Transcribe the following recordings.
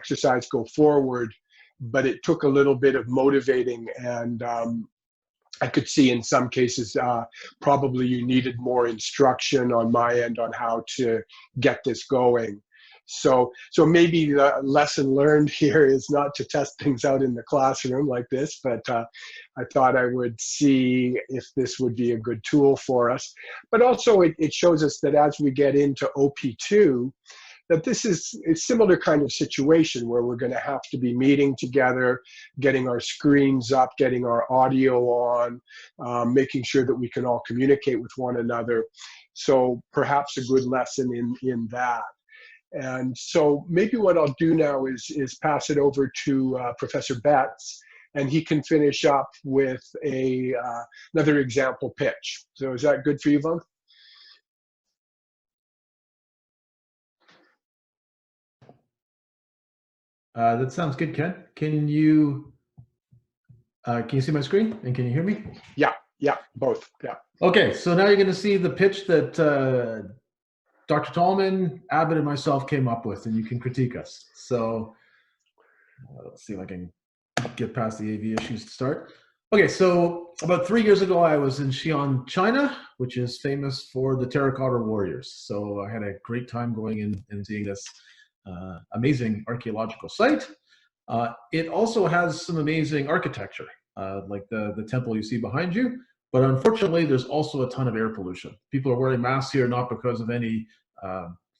exercise go forward, but it took a little bit of motivating, and I could see in some cases probably you needed more instruction on my end on how to get this going. So maybe the lesson learned here is not to test things out in the classroom like this, but I thought I would see if this would be a good tool for us. But also it shows us that as we get into OP2, that this is a similar kind of situation where we're going to have to be meeting together, getting our screens up, getting our audio on, making sure that we can all communicate with one another. So perhaps a good lesson in that. And so maybe what I'll do now is pass it over to Professor Betts, and he can finish up with another example pitch. So is that good for you, Vaughn? That sounds good, Ken. Can you see my screen and can you hear me? Yeah, both. Yeah. Okay, so now you're going to see the pitch that Dr. Tallman, Abbott, and myself came up with, and you can critique us. So let's see if I can get past the AV issues to start. Okay, so about 3 years ago, I was in Xi'an, China, which is famous for the terracotta warriors. So I had a great time going in and seeing this amazing archaeological site. It also has some amazing architecture, like the temple you see behind you. But unfortunately, there's also a ton of air pollution. People are wearing masks here not because of any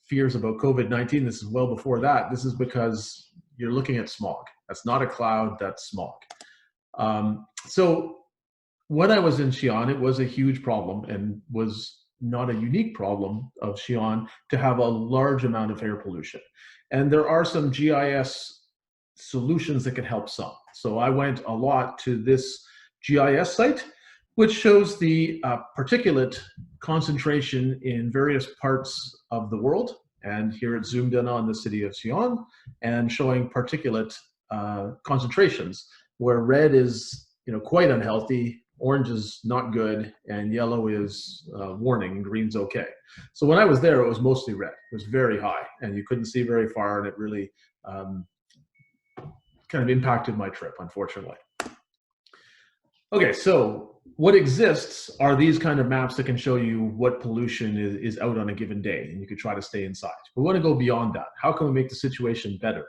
fears about COVID-19. This is well before that. This is because you're looking at smog. That's not a cloud, that's smog. So when I was in Xi'an, it was a huge problem and was not a unique problem of Xi'an to have a large amount of air pollution. And there are some GIS solutions that can help some. So I went a lot to this GIS site, which shows the particulate concentration in various parts of the world. And here it's zoomed in on the city of Xi'an and showing particulate concentrations, where red is quite unhealthy, orange is not good, and yellow is warning, and green's okay. So when I was there, it was mostly red. It was very high, and you couldn't see very far, and it really kind of impacted my trip, unfortunately. Okay, so what exists are these kind of maps that can show you what pollution is out on a given day, and you could try to stay inside. We want to go beyond that. How can we make the situation better?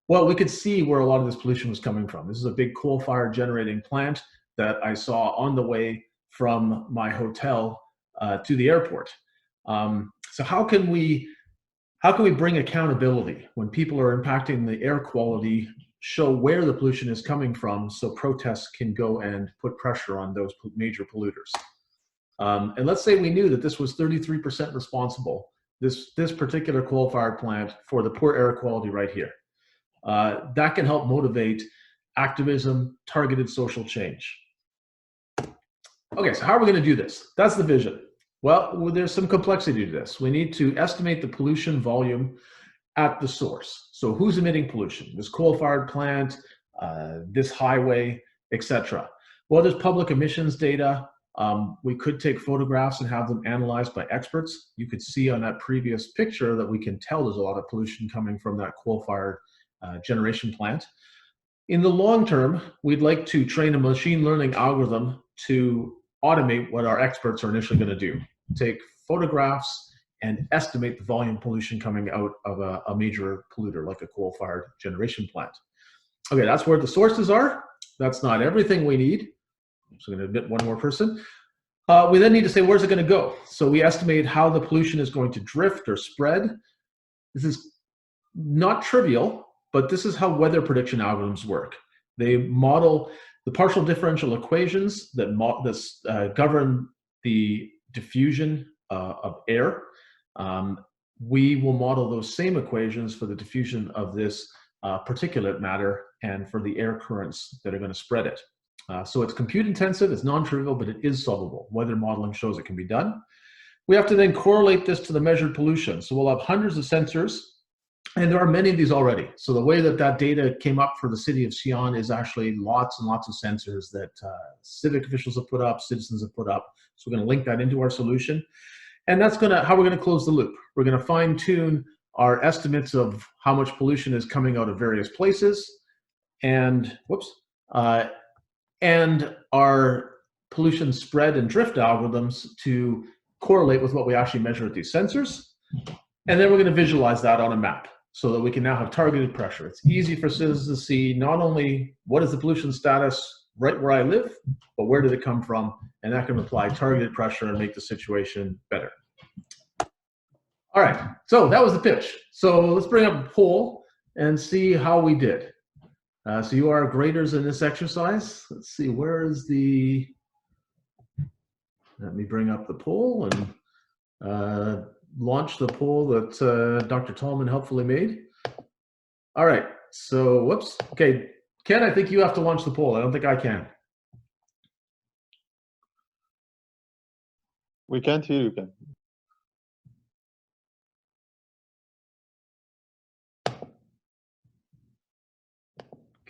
Well, we could see where a lot of this pollution was coming from. This is a big coal-fired generating plant that I saw on the way from my hotel to the airport. So how can we bring accountability when people are impacting the air quality, show where the pollution is coming from so protests can go and put pressure on those major polluters? And let's say we knew that this was 33% responsible, this particular coal-fired plant, for the poor air quality right here. That can help motivate activism, targeted social change. Okay, so how are we going to do this? That's the vision. Well, there's some complexity to this. We need to estimate the pollution volume at the source. So who's emitting pollution? This coal-fired plant, this highway, etc. Well, there's public emissions data. We could take photographs and have them analyzed by experts. You could see on that previous picture that we can tell there's a lot of pollution coming from that coal-fired generation plant. In the long term, we'd like to train a machine learning algorithm to automate what our experts are initially going to do. Take photographs and estimate the volume pollution coming out of a major polluter like a coal-fired generation plant. Okay, that's where the sources are. That's not everything we need. I'm just going to admit one more person. We then need to say, where's it going to go? So we estimate how the pollution is going to drift or spread. This is not trivial, but this is how weather prediction algorithms work. They model the partial differential equations that govern the diffusion of air. We will model those same equations for the diffusion of this particulate matter and for the air currents that are going to spread it. So it's compute intensive, it's non-trivial, but it is solvable. Weather modeling shows it can be done. We have to then correlate this to the measured pollution. So we'll have hundreds of sensors, and there are many of these already. So the way that that data came up for the city of Xi'an is actually lots and lots of sensors that civic officials have put up, citizens have put up. So we're going to link that into our solution. And that's how we're going to close the loop. We're going to fine tune are estimates of how much pollution is coming out of various places, and and our pollution spread and drift algorithms to correlate with what we actually measure at these sensors. And then we're going to visualize that on a map so that we can now have targeted pressure. It's easy for citizens to see not only what is the pollution status right where I live, but where did it come from? And that can apply targeted pressure and make the situation better. All right, so that was the pitch. So let's bring up a poll and see how we did. So you are graders in this exercise. Let's see, where is the, let me bring up the poll and launch the poll that Dr. Tallman helpfully made. All right, so whoops. Okay, Ken, I think you have to launch the poll. I don't think I can. We can't hear you, Ken.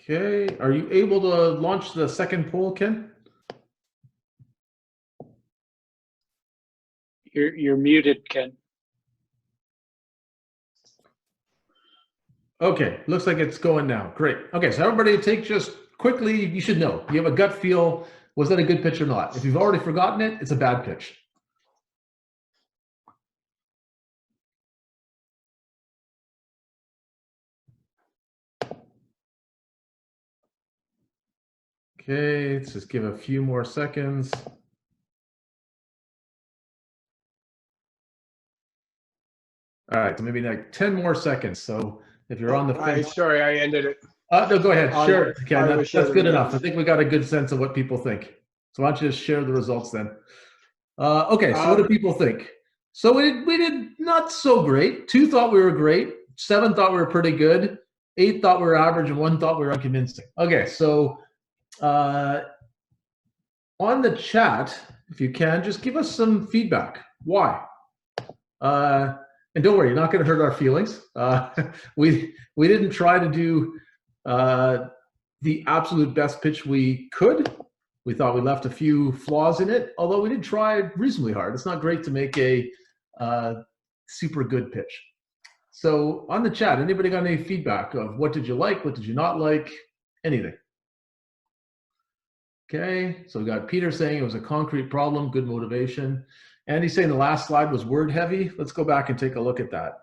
Okay, are you able to launch the second poll, Ken? You're muted, Ken. Okay, looks like it's going now. Great. Okay, so everybody take just quickly, you should know. You have a gut feel, was that a good pitch or not? If you've already forgotten it, it's a bad pitch. Okay, let's just give a few more seconds. All right, so maybe like 10 more seconds. So if you're on the fence. Sorry, I ended it. No, go ahead. Share it, Ken. That's good enough. I think we got a good sense of what people think. So why don't you just share the results then? Okay, so what do people think? So we did not so great. 2 thought we were great. 7 thought we were pretty good. 8 thought we were average, and 1 thought we were unconvincing. Okay, so on the chat, if you can, just give us some feedback. Why? And don't worry, you're not going to hurt our feelings. We didn't try to do the absolute best pitch we could. We thought we left a few flaws in it, although we did try reasonably hard. It's not great to make a super good pitch. So on the chat, anybody got any feedback of what did you like, what did you not like, anything? Okay, so we got Peter saying it was a concrete problem, good motivation. Andy saying the last slide was word heavy. Let's go back and take a look at that.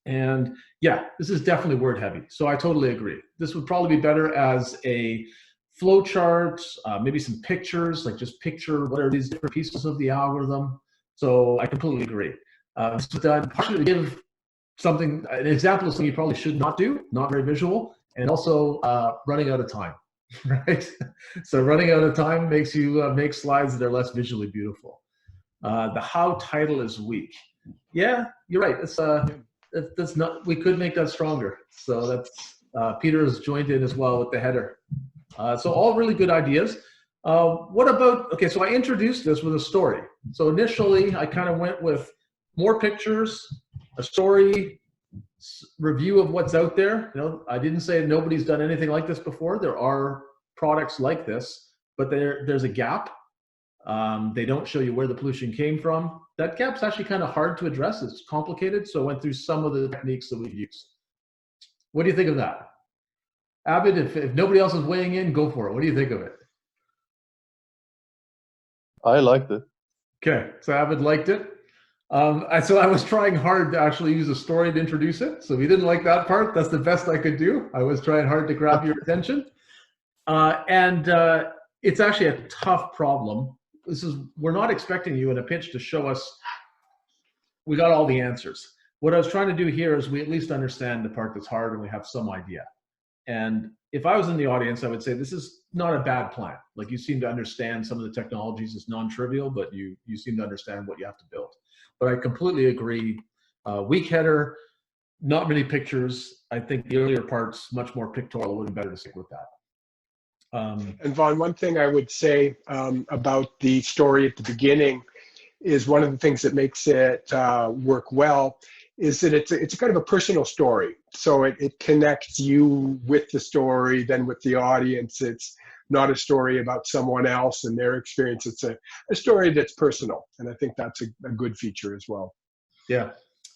And yeah, this is definitely word heavy. So I totally agree. This would probably be better as a flow chart, maybe some pictures, like just picture what are these different pieces of the algorithm. So I completely agree. This was done partially to give something, an example of something you probably should not do, not very visual, and also running out of time. Right, so running out of time makes you make slides that are less visually beautiful. The how title is weak. Yeah, you're right. That's not. We could make that stronger. So that's Peter has joined in as well with the header. So all really good ideas. What about? Okay, so I introduced this with a story. So initially, I kind of went with more pictures, a story, review of what's out there. You know, I didn't say nobody's done anything like this before. There are products like this, but there's a gap. They don't show you where the pollution came from. That gap's actually kind of hard to address. It's complicated, so I went through some of the techniques that we've used. What do you think of that? Abid, if nobody else is weighing in, go for it. What do you think of it? I liked it. Okay, so Abid liked it. So I was trying hard to actually use a story to introduce it. So if you didn't like that part, that's the best I could do. I was trying hard to grab your attention. It's actually a tough problem. We're not expecting you in a pitch to show us we got all the answers. What I was trying to do here is we at least understand the part that's hard and we have some idea. And if I was in the audience, I would say this is not a bad plan. Like, you seem to understand some of the technologies is non-trivial, but you seem to understand what you have to build. But I completely agree. Weak header, not many pictures. I think the earlier part's much more pictorial. It would have been better to stick with that. And Vaughn, one thing I would say about the story at the beginning is one of the things that makes it work well is that it's kind of a personal story. So it connects you with the story, then with the audience. It's not a story about someone else and their experience. It's a story that's personal. And I think that's a good feature as well. Yeah,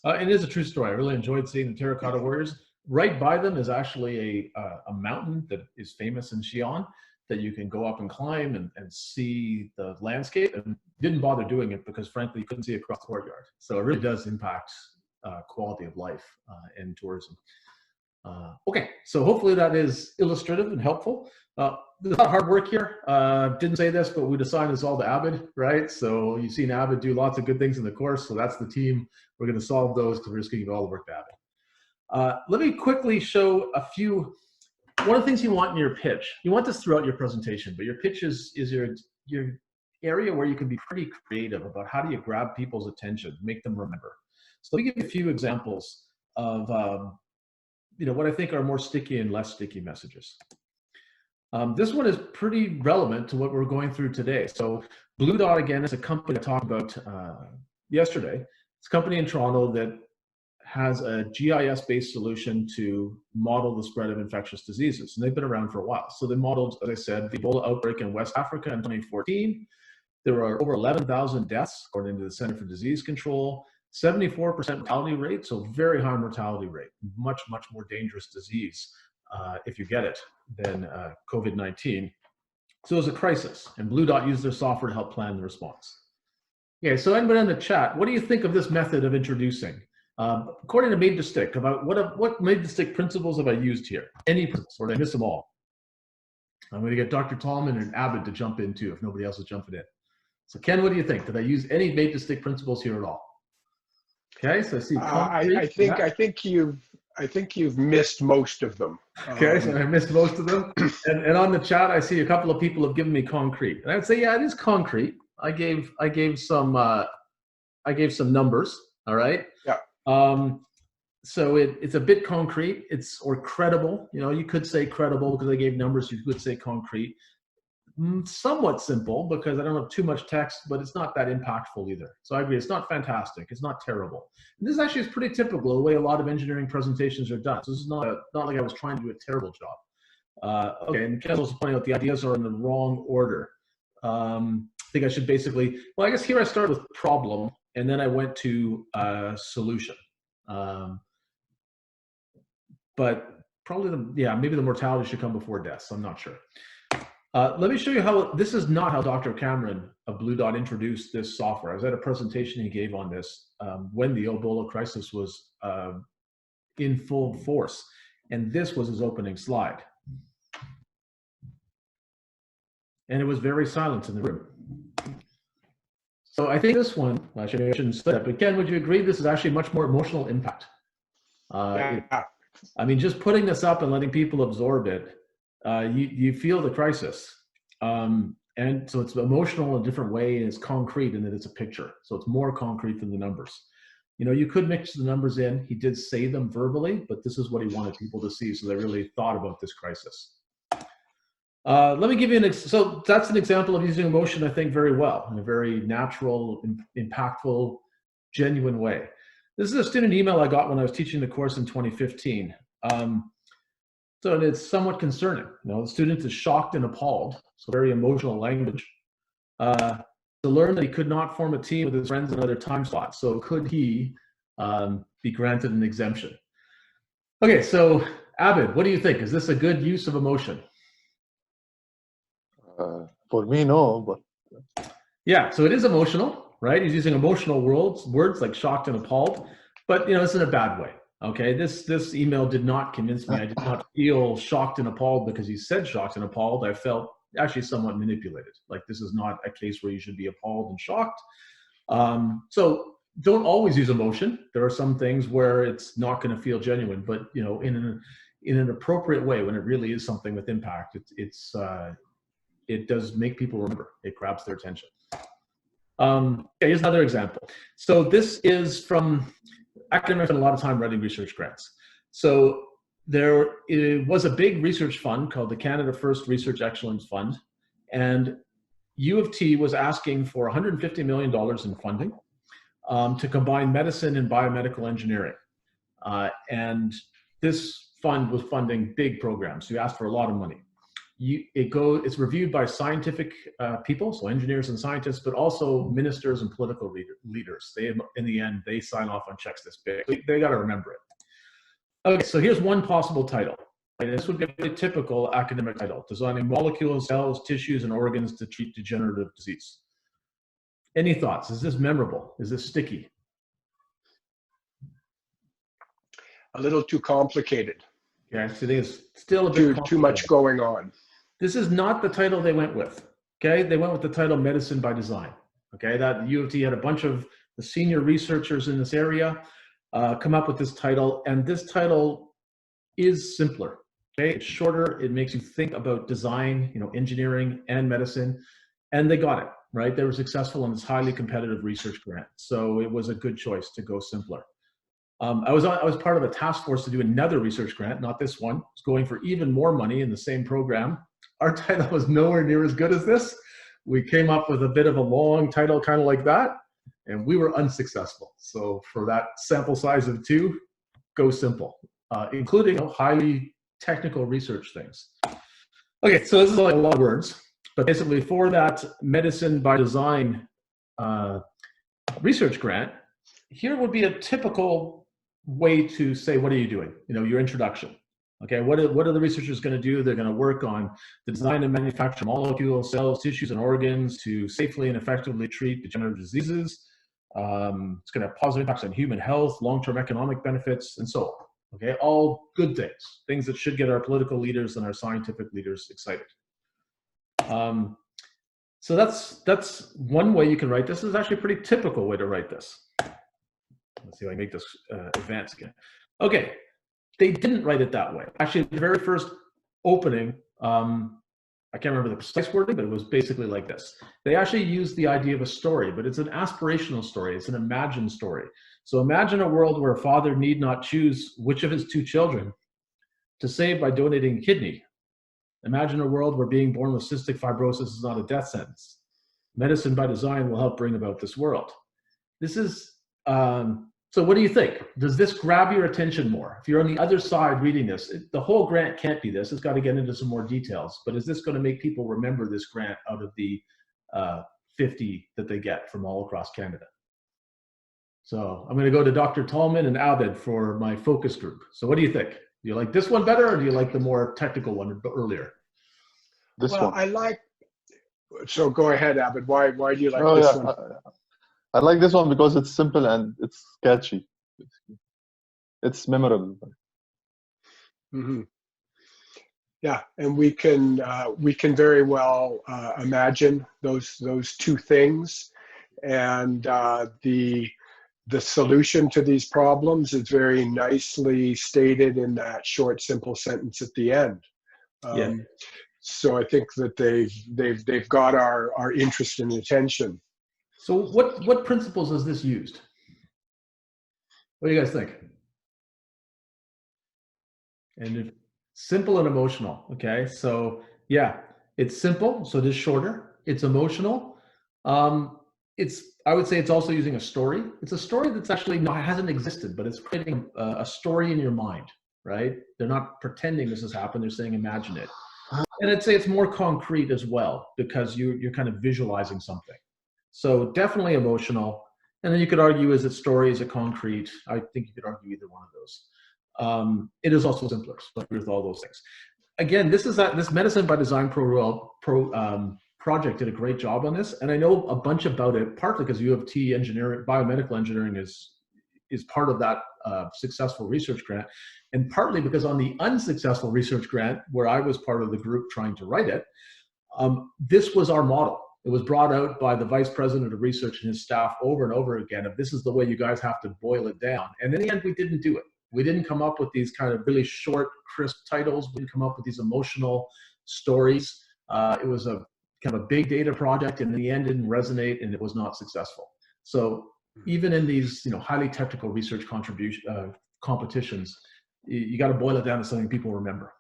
it is a true story. I really enjoyed seeing the Terracotta Warriors. Right by them is actually a mountain that is famous in Xi'an that you can go up and climb and see the landscape, and didn't bother doing it because frankly you couldn't see across the courtyard. So it really does impact quality of life and tourism. Okay, so hopefully that is illustrative and helpful. There's not hard work here. Didn't say this, but we assigned this all to Abid, right? So you've seen Abid do lots of good things in the course, so that's the team. We're going to solve those because we're just going to give all the work to Abid. Let me quickly show a few. One of the things you want in your pitch, you want this throughout your presentation, but your pitch is your area where you can be pretty creative about how do you grab people's attention, make them remember. So let me give you a few examples of what I think are more sticky and less sticky messages. This one is pretty relevant to what we're going through today. So Blue Dot, again, is a company I talked about yesterday. It's a company in Toronto that has a GIS-based solution to model the spread of infectious diseases. And they've been around for a while. So they modeled, as I said, the Ebola outbreak in West Africa in 2014. There were over 11,000 deaths, according to the Center for Disease Control, 74% mortality rate, so very high mortality rate, much, much more dangerous disease if you get it than COVID-19. So it was a crisis, and Blue Dot used their software to help plan the response. Okay, so anybody in the chat, what do you think of this method of introducing? According to Made to Stick, about what Made to Stick principles have I used here? Any principles, or did I miss them all? I'm going to get Dr. Tallman and Abid to jump in too, if nobody else is jumping in. So Ken, what do you think? Did I use any Made to Stick principles here at all? Okay, so I see. I think you've missed most of them. Okay, so I missed most of them. And on the chat, I see a couple of people have given me concrete, and I'd say, yeah, it is concrete. I gave some numbers. All right. Yeah. So it's a bit concrete. Or credible. You could say credible because I gave numbers. You could say concrete. Somewhat simple because I don't have too much text, but it's not that impactful either. So I agree, it's not fantastic, it's not terrible. And this actually is pretty typical of the way a lot of engineering presentations are done. So this is not like I was trying to do a terrible job. Okay, and Ken's also pointing out the ideas are in the wrong order. I think I should basically, well, I guess here I start with problem, and then I went to solution. But probably maybe the mortality should come before deaths. I'm not sure. Let me show you how, this is not how Dr. Cameron of Blue Dot introduced this software. I was at a presentation he gave on this when the Ebola crisis was in full force. And this was his opening slide. And it was very silent in the room. So I think this one, I shouldn't say that, but Ken, would you agree this is actually much more emotional impact? I mean, just putting this up and letting people absorb it, you feel the crisis. And so it's emotional in a different way, and it's concrete in that it's a picture. So it's more concrete than the numbers. You could mix the numbers in. He did say them verbally, but this is what he wanted people to see, so they really thought about this crisis. Let me give you so that's an example of using emotion, I think, very well, in a very natural, impactful, genuine way. This is a student email I got when I was teaching the course in 2015. So it's somewhat concerning. The student is shocked and appalled, so very emotional language, to learn that he could not form a team with his friends in another time slot. So could he be granted an exemption? Okay, so Abid, what do you think? Is this a good use of emotion? For me, no, but. Yeah, so it is emotional, right? He's using emotional words like shocked and appalled, but it's in a bad way. Okay, this email did not convince me. I did not feel shocked and appalled because he said shocked and appalled. I felt actually somewhat manipulated. Like, this is not a case where you should be appalled and shocked. So don't always use emotion. There are some things where it's not going to feel genuine, but in an appropriate way, when it really is something with impact, it does make people remember. It grabs their attention. Okay, here's another example. So this is from academics spend a lot of time writing research grants. So there was a big research fund called the Canada First Research Excellence Fund, and U of T was asking for $150 million in funding to combine medicine and biomedical engineering. And this fund was funding big programs. So you asked for a lot of money. it's reviewed by scientific people, so engineers and scientists, but also ministers and political leaders. In the end, they sign off on checks this big. They got to remember it. Okay, so here's one possible title. And this would be a very typical academic title: designing molecules, cells, tissues, and organs to treat degenerative disease. Any thoughts? Is this memorable? Is this sticky? A little too complicated. Okay, so there's still a bit too much going on. This is not the title they went with. Okay, they went with the title Medicine by Design. Okay, that U of T had a bunch of the senior researchers in this area come up with this title, and this title is simpler. Okay, it's shorter. It makes you think about design, engineering and medicine, and they got it right. They were successful in this highly competitive research grant, so it was a good choice to go simpler. I was part of a task force to do another research grant, not this one. It's going for even more money in the same program. Our title was nowhere near as good as this. We came up with a bit of a long title, kind of like that, and we were unsuccessful. So for that sample size of 2, go simple, including highly technical research things. Okay, so this is like a lot of words, but basically for that Medicine by Design research grant, here would be a typical way to say, what are you doing? Your introduction. Okay, what are the researchers going to do? They're going to work on the design and manufacture molecules, cells, tissues, and organs to safely and effectively treat degenerative diseases. It's going to have positive impacts on human health, long-term economic benefits, and so on. Okay, all good things that should get our political leaders and our scientific leaders excited. So that's one way you can write this. This is actually a pretty typical way to write this. Let's see if I can make this advance again. Okay, they didn't write it that way. Actually, the very first opening, I can't remember the precise wording, but it was basically like this. They actually used the idea of a story, but it's an aspirational story. It's an imagined story. So imagine a world where a father need not choose which of his 2 children to save by donating a kidney. Imagine a world where being born with cystic fibrosis is not a death sentence. Medicine by Design will help bring about this world. This is so what do you think? Does this grab your attention more? If you're on the other side reading this, the whole grant can't be this. It's got to get into some more details. But is this going to make people remember this grant out of the 50 that they get from all across Canada? So I'm going to go to Dr. Tallman and Abed for my focus group. So what do you think? Do you like this one better, or do you like the more technical one earlier? This one. So go ahead, Abed. Why do you like this one? I like this one because it's simple and it's catchy. It's memorable. Mm-hmm. Yeah, and we can very well imagine those 2 things, and the solution to these problems is very nicely stated in that short, simple sentence at the end. So I think that they've got our interest and attention. So what principles is this used? What do you guys think? And simple and emotional. Okay, so yeah, it's simple, so it is shorter. It's emotional. I would say it's also using a story. It's a story that's actually hasn't existed, but it's creating a story in your mind, right? They're not pretending this has happened. They're saying imagine it. And I'd say it's more concrete as well, because you're kind of visualizing something. So definitely emotional. And then you could argue, is it story, is it concrete? I think you could argue either one of those. It is also simpler, so I agree with all those things. Again, this Medicine by Design project did a great job on this, and I know a bunch about it, partly because U of T engineering, biomedical engineering is part of that successful research grant, and partly because on the unsuccessful research grant, where I was part of the group trying to write it, this was our model. It was brought out by the vice president of research and his staff over and over again, of this is the way you guys have to boil it down. And in the end, we didn't do it. We didn't come up with these kind of really short, crisp titles. We didn't come up with these emotional stories. It was a kind of a big data project, and in the end didn't resonate, and it was not successful. So even in these highly technical research competitions, you got to boil it down to something people remember.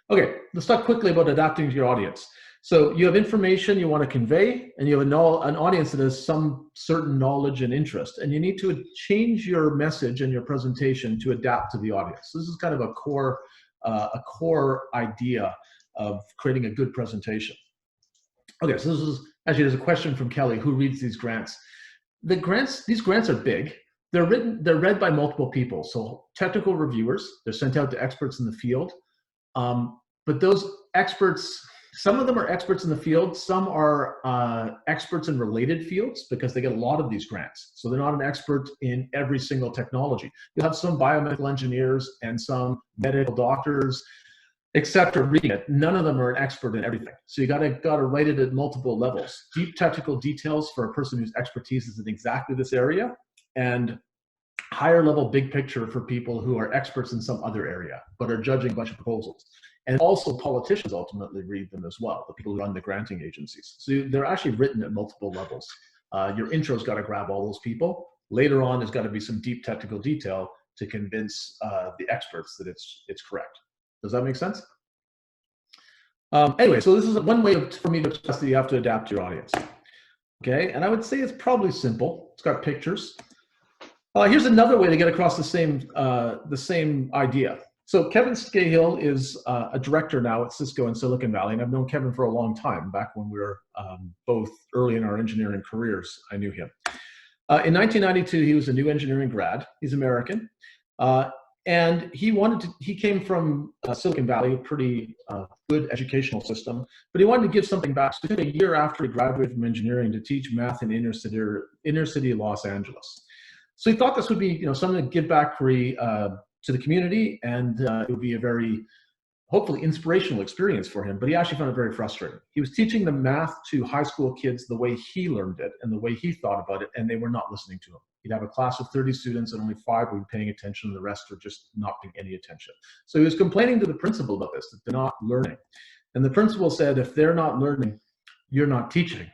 Okay, let's talk quickly about adapting to your audience. So you have information you want to convey, and you have an audience that has some certain knowledge and interest, and you need to change your message and your presentation to adapt to the audience. This is kind of a core idea of creating a good presentation. Okay, so this is actually, there's a question from Kelly, who reads these grants? These grants are big. They're read by multiple people. So technical reviewers, they're sent out to experts in the field. But those experts, some of them are experts in the field, some are experts in related fields because they get a lot of these grants. So they're not an expert in every single technology. You'll have some biomedical engineers and some medical doctors, etc. reading it. None of them are an expert in everything. So you gotta write it at multiple levels. Deep technical details for a person whose expertise is in exactly this area, and higher level big picture for people who are experts in some other area, but are judging a bunch of proposals. And also politicians ultimately read them as well, the people who run the granting agencies. So they're actually written at multiple levels. Your intro's got to grab all those people. Later on, there's got to be some deep technical detail to convince the experts that it's correct. Does that make sense? Anyway, so this is one way for me to express that you have to adapt to your audience. Okay, and I would say it's probably simple. It's got pictures. Here's another way to get across the same idea. So Kevin Scahill is a director now at Cisco in Silicon Valley, and I've known Kevin for a long time. Back when we were both early in our engineering careers, I knew him. In 1992, he was a new engineering grad. He's American, and he came from Silicon Valley, a pretty good educational system, but he wanted to give something back. So he took a year after he graduated from engineering to teach math in inner city Los Angeles. So he thought this would be, something to give back to the community, and it would be a very, hopefully, inspirational experience for him, but he actually found it very frustrating. He was teaching the math to high school kids the way he learned it and the way he thought about it, and they were not listening to him. He'd have a class of 30 students and only 5 would be paying attention, and the rest were just not paying any attention. So he was complaining to the principal about this, that they're not learning. And the principal said, if they're not learning, you're not teaching.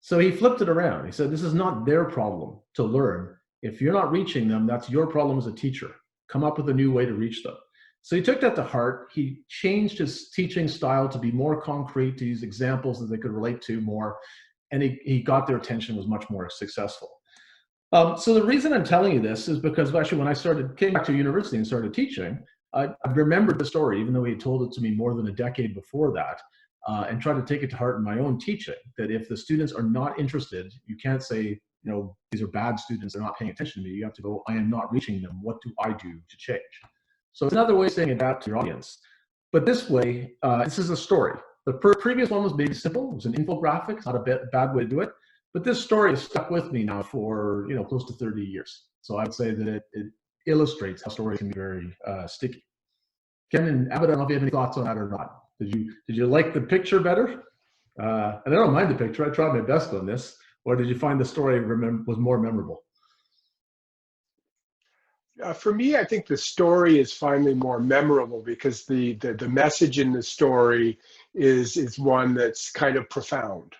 So he flipped it around. He said, this is not their problem to learn. If you're not reaching them, that's your problem as a teacher. Come up with a new way to reach them. So he took that to heart. He changed his teaching style to be more concrete, to use examples that they could relate to more, and he got their attention, was much more successful. So the reason I'm telling you this is because actually when I came back to university and started teaching, I remembered the story, even though he had told it to me more than a decade before that, and tried to take it to heart in my own teaching, that if the students are not interested, you can't say, these are bad students, they're not paying attention to me. You have to go, I am not reaching them. What do I do to change? So it's another way of saying adapt to your audience. But this way, this is a story. The previous one was maybe simple. It was an infographic. It's not a bad way to do it. But this story has stuck with me now for close to 30 years. So I'd say that it illustrates how stories can be very sticky. Ken and Abbott, I don't know if you have any thoughts on that or not. Did you like the picture better? And I don't mind the picture. I tried my best on this. Or did you find the story was more memorable? For me, I think the story is finally more memorable because the message in the story is one that's kind of profound,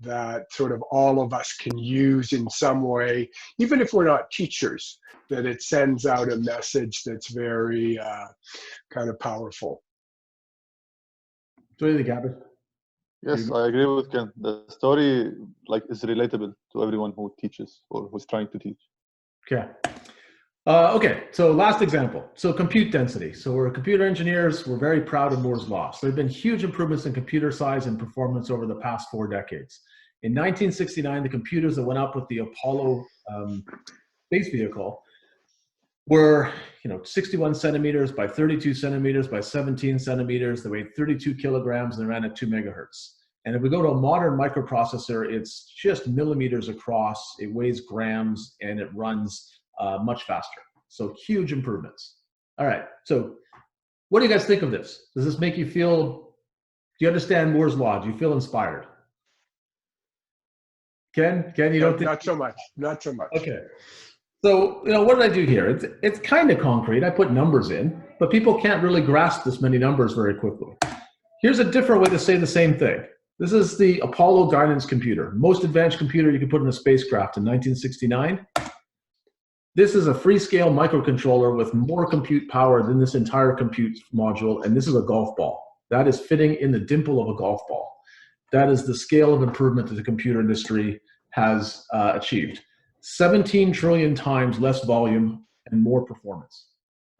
that sort of all of us can use in some way, even if we're not teachers, that it sends out a message that's very kind of powerful. What do you think, Abbott? Yes, I agree with Ken. The story is relatable to everyone who teaches or who's trying to teach. Okay. Okay, so last example. So compute density. So we're computer engineers. We're very proud of Moore's law. So there have been huge improvements in computer size and performance over the past 4 decades. In 1969, the computers that went up with the Apollo space vehicle were 61 centimeters by 32 centimeters by 17 centimeters. They weighed 32 kilograms and they ran at 2 megahertz. And if we go to a modern microprocessor, it's just millimeters across. It weighs grams and it runs much faster. So huge improvements. All right. So what do you guys think of this? Does this make you feel, do you understand Moore's law? Do you feel inspired? Ken, you don't think? Not so much. Not so much. Okay. So, what did I do here? It's kind of concrete. I put numbers in, but people can't really grasp this many numbers very quickly. Here's a different way to say the same thing. This is the Apollo guidance computer, most advanced computer you could put in a spacecraft in 1969. This is a Freescale microcontroller with more compute power than this entire compute module, and this is a golf ball. That is fitting in the dimple of a golf ball. That is the scale of improvement that the computer industry has achieved. 17 trillion times less volume and more performance.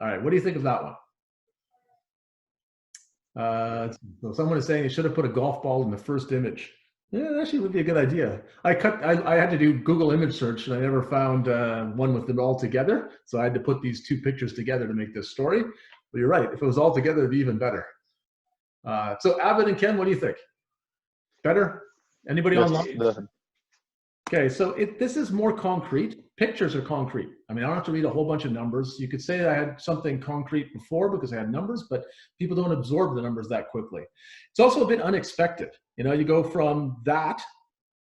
All right, what do you think of that one? So someone is saying you should have put a golf ball in the first image. Yeah, that actually would be a good idea. I had to do Google image search and I never found one with them all together. So I had to put these two pictures together to make this story. But you're right, if it was all together, it'd be even better. So Avid and Ken, what do you think? Better? Anybody online? Okay, so this is more concrete. Pictures are concrete. I mean, I don't have to read a whole bunch of numbers. You could say I had something concrete before because I had numbers, but people don't absorb the numbers that quickly. It's also a bit unexpected. You know, you go from that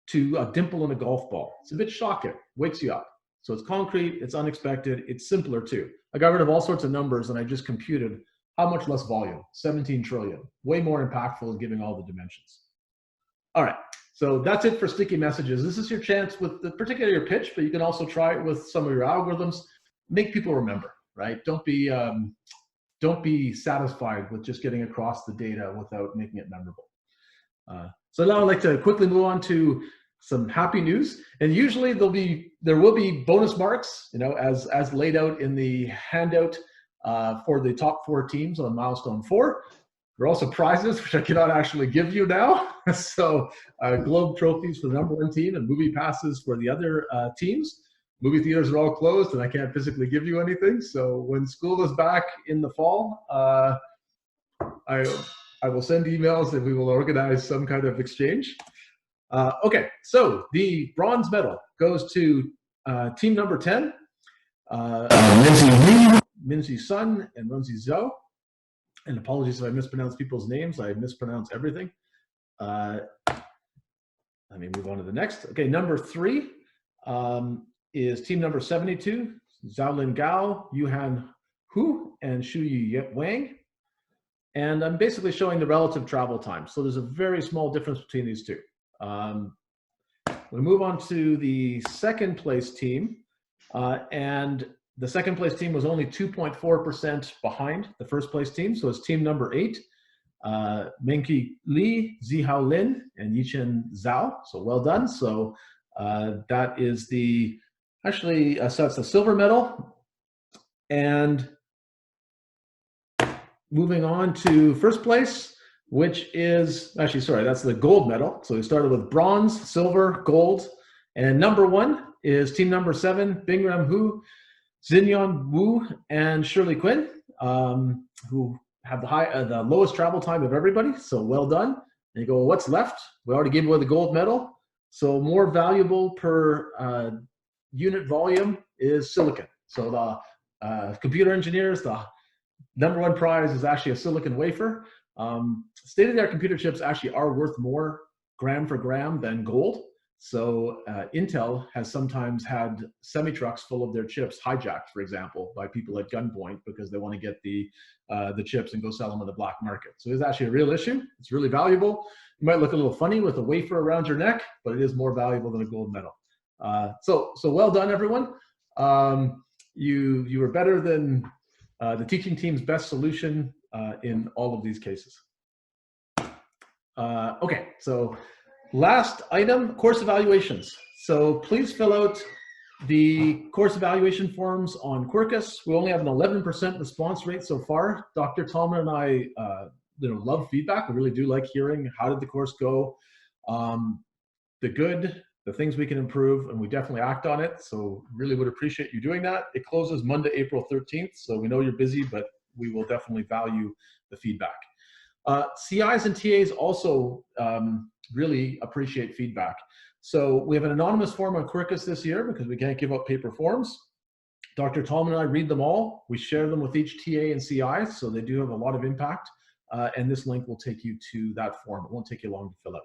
to a dimple in a golf ball. It's a bit shocking, wakes you up. So it's concrete, it's unexpected, it's simpler too. I got rid of all sorts of numbers and I just computed how much less volume, 17 trillion, way more impactful in giving all the dimensions. All right. So that's it for sticky messages. This is your chance with particularly your pitch, but you can also try it with some of your algorithms. Make people remember, right? Don't be satisfied with just getting across the data without making it memorable. So now I'd like to quickly move on to some happy news. And usually there will be bonus marks, you know, as laid out in the handout for the top 4 teams on milestone 4. There are also prizes, which I cannot actually give you now. So Globe trophies for the #1 team and movie passes for the other teams. Movie theaters are all closed and I can't physically give you anything. So when school is back in the fall, I will send emails and we will organize some kind of exchange. Okay, so the bronze medal goes to team number 10, Minzy Sun and Runzi Zhou. And apologies if I mispronounce people's names. I mispronounce everything. Let me move on to the next. Okay, number 3 is team number 72, Xiaolin Gao, Yuhan Hu, and Shuyu Wang. And I'm basically showing the relative travel time. So there's a very small difference between these two. We move on to the second place team. And the second place team was only 2.4% behind the first place team. So it's team number 8, Menqi Li, Zihao Lin, and Yichen Zhao. So well done. So that is so that's the silver medal. And moving on to first place, which is, that's the gold medal. So we started with bronze, silver, gold. And number 1 is team number 7, Bingram Hu, Xinyan Wu, and Shirley Quinn, who have the lowest travel time of everybody. So well done. And you go, well, what's left? We already gave away the gold medal. So more valuable per unit volume is silicon. So the computer engineers, the #1 prize is actually a silicon wafer. State-of-the-art computer chips actually are worth more gram for gram than gold. So Intel has sometimes had semi-trucks full of their chips hijacked, for example, by people at gunpoint because they want to get the chips and go sell them on the black market. So it's actually a real issue. It's really valuable. You might look a little funny with a wafer around your neck, but it is more valuable than a gold medal. So well done, everyone. You were better than the teaching team's best solution in all of these cases. Okay, so last item, course evaluations. So please fill out the course evaluation forms on Quirkus. We only have an 11% response rate so far. Dr. Tallman and I love feedback. We really do like hearing how did the course go, the good, the things we can improve, and we definitely act on it. So really would appreciate you doing that. It closes Monday, April 13th. So we know you're busy, but we will definitely value the feedback. CIs and TAs also really appreciate feedback. So we have an anonymous form on Quirkus this year because we can't give out paper forms. Dr. Tallman and I read them all. We share them with each TA and CI, so they do have a lot of impact. And this link will take you to that form. It won't take you long to fill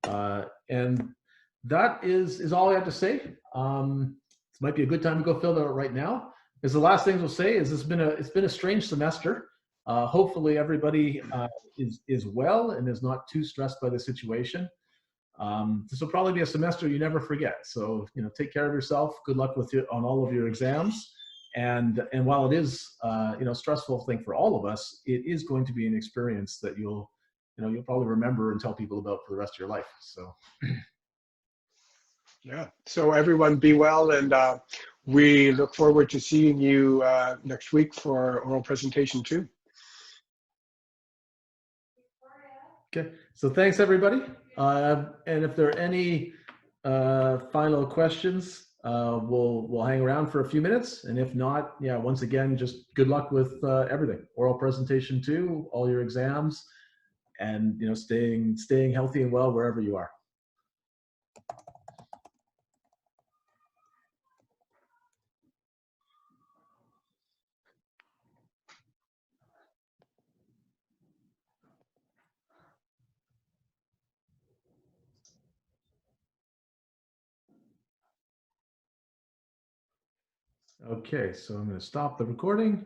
out. And that is all I have to say. This might be a good time to go fill that out right now. Because the last things we'll say is it's been a strange semester. Hopefully everybody is well and is not too stressed by the situation. This will probably be a semester you never forget. So take care of yourself. Good luck with on all of your exams. And while it is stressful thing for all of us, it is going to be an experience that you'll probably remember and tell people about for the rest of your life. So. Yeah. So everyone be well, and we look forward to seeing you next week for oral presentation 2. Okay, so thanks everybody. And if there are any final questions, we'll hang around for a few minutes. And if not, yeah, once again, just good luck with everything. Oral presentation too, all your exams, and staying healthy and well wherever you are. Okay, so I'm going to stop the recording.